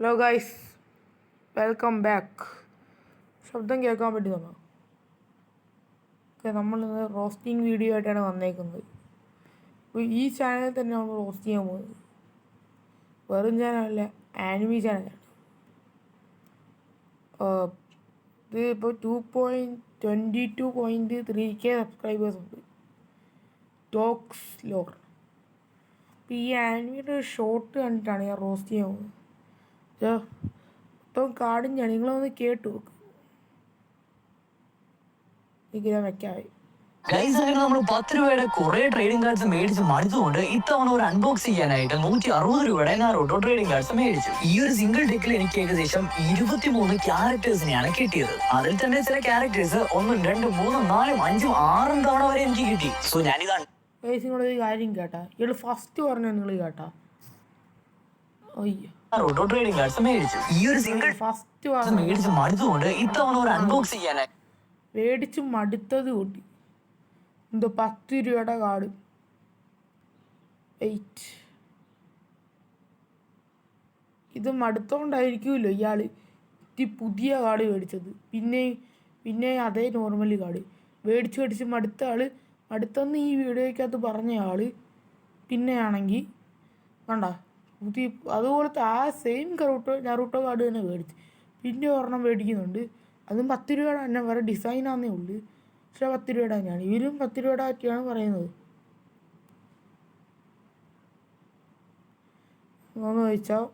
Hello guys, welcome back. ശബ്ദം കേൾക്കാൻ പറ്റുന്നുണ്ടോ? നമ്മൾ റോസ്റ്റിംഗ് വീഡിയോ ആയിട്ടാണ് വന്നേക്കുന്നത്. അപ്പോൾ ഈ ചാനലിൽ തന്നെ നമ്മൾ റോസ്റ്റ് ചെയ്യാൻ പോകുന്നത് വെറും ചാനലല്ല, ആനിമി ചാനലാണ്. ഇത് ഇപ്പോൾ 2.22.3K സബ്സ്ക്രൈബേഴ്സ് ഉണ്ട്. Talks lore. അപ്പോൾ ഈ ആനിമിയുടെ ഷോർട്ട് കണ്ടിട്ടാണ് ഞാൻ റോസ്റ്റ് ചെയ്യാൻ പോകുന്നത്. മൊത്തം കാടിഞ്ഞാണ്, നിങ്ങളൊന്ന് കേട്ടു നോക്ക്. ഇങ്ങനെ വെക്കായി നമ്മൾ 10 രൂപയുടെ കുറെ ട്രേഡിംഗ് കാർഡ്സ് മേടിച്ച് മടുത്തുകൊണ്ട് ഇത്തവണ ഒരു അൺബോക്സ് ചെയ്യാനായിട്ട് 160 രൂപയുടെ നാരോട്ടോ ട്രേഡിംഗ് കാർഡ്സ് മേടിച്ചു. ഈ ഒരു സിംഗിൾ ഡെക്കിൽ എനിക്ക് ഏകദേശം 23 ക്യാരക്ടേഴ്സിനെയാണ് കിട്ടിയത്. അതിൽ തന്നെ ചില ക്യാരക്ടേഴ്സ് 1, 2, 3, 4, 5, 6 തവണ വരെ എനിക്ക് കിട്ടി. സോ ഞാനിതാണ് നിങ്ങളൊരു കാര്യം കേട്ടാ, ഇയാൾ ഫസ്റ്റ് പറഞ്ഞ നിങ്ങൾ കേട്ടാ നാരോട്ടോ ട്രേഡിംഗ് കാർഡ്സ് മേടിച്ചു. ഈ ഒരു സിംഗിൾ ഫസ്റ്റ് മേടിച്ച് മടുത്തുകൊണ്ട് ഇത്തവണ ഒരു അൺബോക്സ് ചെയ്യാനായി മേടിച്ച് മടുത്തത് കൂട്ടി. എന്തോ 10 രൂപയുടെ കാർഡ്. ഇത് മടുത്തോണ്ടായിരിക്കുമല്ലോ ഇയാൾ പുതിയ കാർഡ് മേടിച്ചത്. പിന്നെ അതേ നോർമലി കാർഡ് മേടിച്ച് മടുത്തെന്ന് ഈ വീഡിയോയ്ക്കകത്ത് പറഞ്ഞ ആൾ പിന്നെയാണെങ്കിൽ വേണ്ട പുതിയ അതുപോലത്തെ ആ സെയിം നറൂട്ടോ കാർഡ് തന്നെ മേടിച്ച് പിന്നെ ഒരെണ്ണം മേടിക്കുന്നുണ്ട്. അതും 10 രൂപയുടെ തന്നെ, വേറെ ഡിസൈനാന്നേ ഉള്ളൂ. പക്ഷേ 10 രൂപയുടെ തന്നെയാണ്. ഇവരും 10 രൂപയുടെ പറ്റിയാണ് പറയുന്നത്. എന്ന് വെച്ചാൽ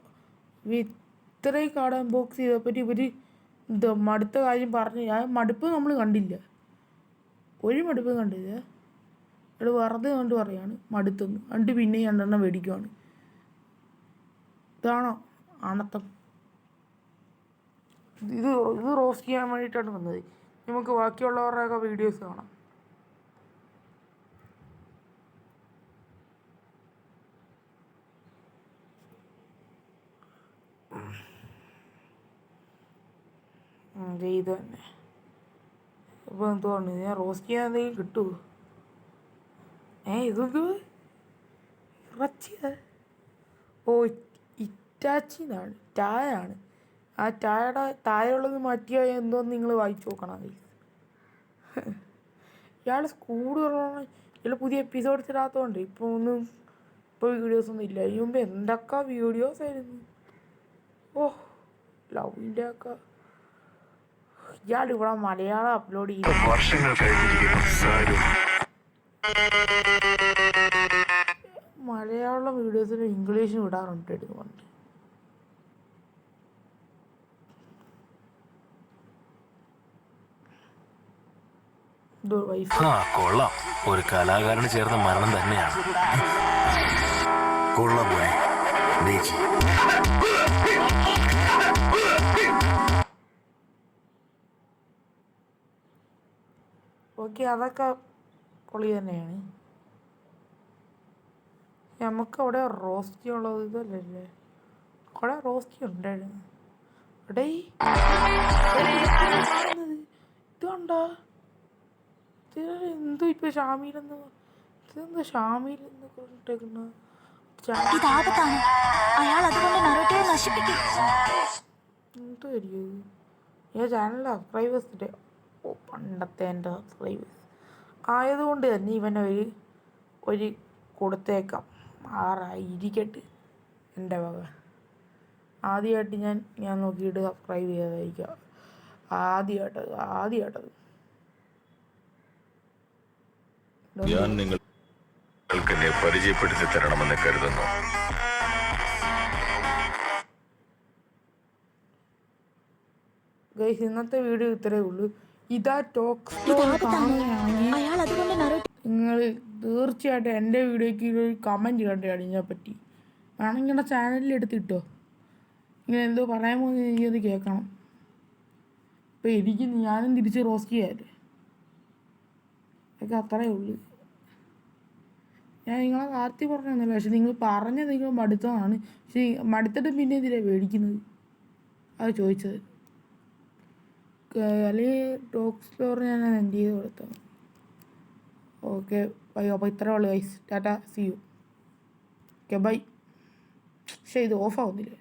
ഇത്രയും കാർഡ് അൺബോക്സ് ചെയ്തപ്പറ്റി ഇവർ എന്താ മടുത്ത കാര്യം പറഞ്ഞ്, ആ മടുപ്പ് നമ്മൾ കണ്ടില്ല, ഒരു മടുപ്പ് കണ്ടില്ല. ഇവിടെ വെറുതെ കണ്ട് പറയാണ് മടുത്തെന്ന്, കണ്ട് പിന്നെ 2 മേടിക്കുവാണ്. ഇതാണോ ആണത്തം? ഇത് റോസ്റ്റ് ചെയ്യാൻ വേണ്ടിയിട്ടാണ് വന്നത്. നമുക്ക് ബാക്കിയുള്ളവരുടെയൊക്കെ വീഡിയോസ് കാണാം. ഇത് തന്നെ. ഇപ്പോൾ എന്തുകൊണ്ട് ഞാൻ റോസ്റ്റ് ചെയ്യാൻ എന്തെങ്കിലും കിട്ടുമോ? ഇതൊക്കെ ഇറച്ചിയ. ഓ, ഇറ്റാച്ചിന്നാണ്, ടായാണ്. ആ ടായുടെ താഴെയുള്ളത് മാറ്റിയോ എന്തോന്ന് നിങ്ങൾ വായിച്ചു നോക്കണം. ഇയാൾ കൂടുതലാണ്. ഇയാൾ പുതിയ എപ്പിസോഡ്സ് ഇടാത്തതുകൊണ്ട് ഇപ്പോൾ വീഡിയോസൊന്നും ഇല്ല. അതിന് മുമ്പ് എന്തൊക്കെ വീഡിയോസ് ആയിരുന്നു. ലവിൻ്റെ ഒക്കെ. ഇയാൾ ഇവിടെ മലയാളം അപ്ലോഡ് ചെയ്തു. മലയാളം വീഡിയോസിന് ഇംഗ്ലീഷും ഇടാറുണ്ട് എടുത്തുകൊണ്ട്. കൊള്ളാം, ഒരു കലാകാരന് ചേർന്ന മരണം തന്നെയാണ്. കൊള്ളാം. ഓക്കെ, അതൊക്കെ പൊളി തന്നെയാണ്. നമുക്ക് അവിടെ റോസ്റ്റ് ഉള്ളത് ഇതല്ലേ, അവിടെ റോസ്റ്റ് ഉണ്ടായിരുന്നു. ഇതുണ്ടോ? എന്തോ ഇപ്പൊ ഷാമിലെന്ന് ഇതെന്താ ഷാമിലെന്ന് കൊണ്ടിട്ടേക്കുന്ന എന്തായിരിക്കും? ഈ ചാനലിലെ സബ്സ്ക്രൈബേഴ്സിൻ്റെ പണ്ടത്തെ എൻ്റെ സബ്സ്ക്രൈബേഴ്സ് ആയതുകൊണ്ട് തന്നെ ഇവനെ ഒരു കൊടുത്തേക്കാം. 6 ഇരിക്കട്ടെ എൻ്റെ വക. ആദ്യമായിട്ട് ഞാൻ നോക്കിയിട്ട് സബ്സ്ക്രൈബ് ചെയ്തായിരിക്കാം. ആദ്യമായിട്ടത് ഞാൻ നിങ്ങൾക്ക് എന്നെ പരിചയപ്പെടുത്തി തരണമെന്ന് കരുതുന്നു. ഗൈസ്, ഇന്നത്തെ വീഡിയോ ഇത്രയേ ഉള്ളൂ. ഇതാ ടോക്സ് കാണുകയാണെങ്കിൽ നിങ്ങൾ തീർച്ചയായിട്ടും എൻ്റെ വീഡിയോയ്ക്ക് ഒരു കമൻറ്റ് കണ്ടാണ് ഇതിനെപ്പറ്റി. വേണമെങ്കിൽ എൻ്റെ ചാനലിൽ എടുത്തിട്ടോ. ഇങ്ങനെ എന്തോ പറയാൻ പോകുന്നത് എനിക്കത് കേൾക്കണം. ഇപ്പോൾ ഞാനും തിരിച്ച് റോസ്റ്റ് ചെയ്യാമല്ലേ. അതൊക്കെ അത്രയേ ഉള്ളൂ. ഞാൻ നിങ്ങളെ കാർത്തി പറഞ്ഞൊന്നുമില്ല, പക്ഷെ നിങ്ങൾ പറഞ്ഞത് നിങ്ങൾ മടുത്തതാണ്. പക്ഷേ മടുത്തിട്ട് പിന്നെ എന്തിനാണ് മേടിക്കുന്നത്? അത് ചോദിച്ചത്. അല്ലെങ്കിൽ ടോക്സ് ഫ്ലോർ ഞാൻ എൻഡ് ചെയ്ത് കൊടുത്തത്. Okay bye. അപ്പോൾ ഇത്രയേ ഉള്ളൂ guys. Tata, see you. Okay bye. പക്ഷേ ഇത് ഓഫാവുന്നില്ലേ?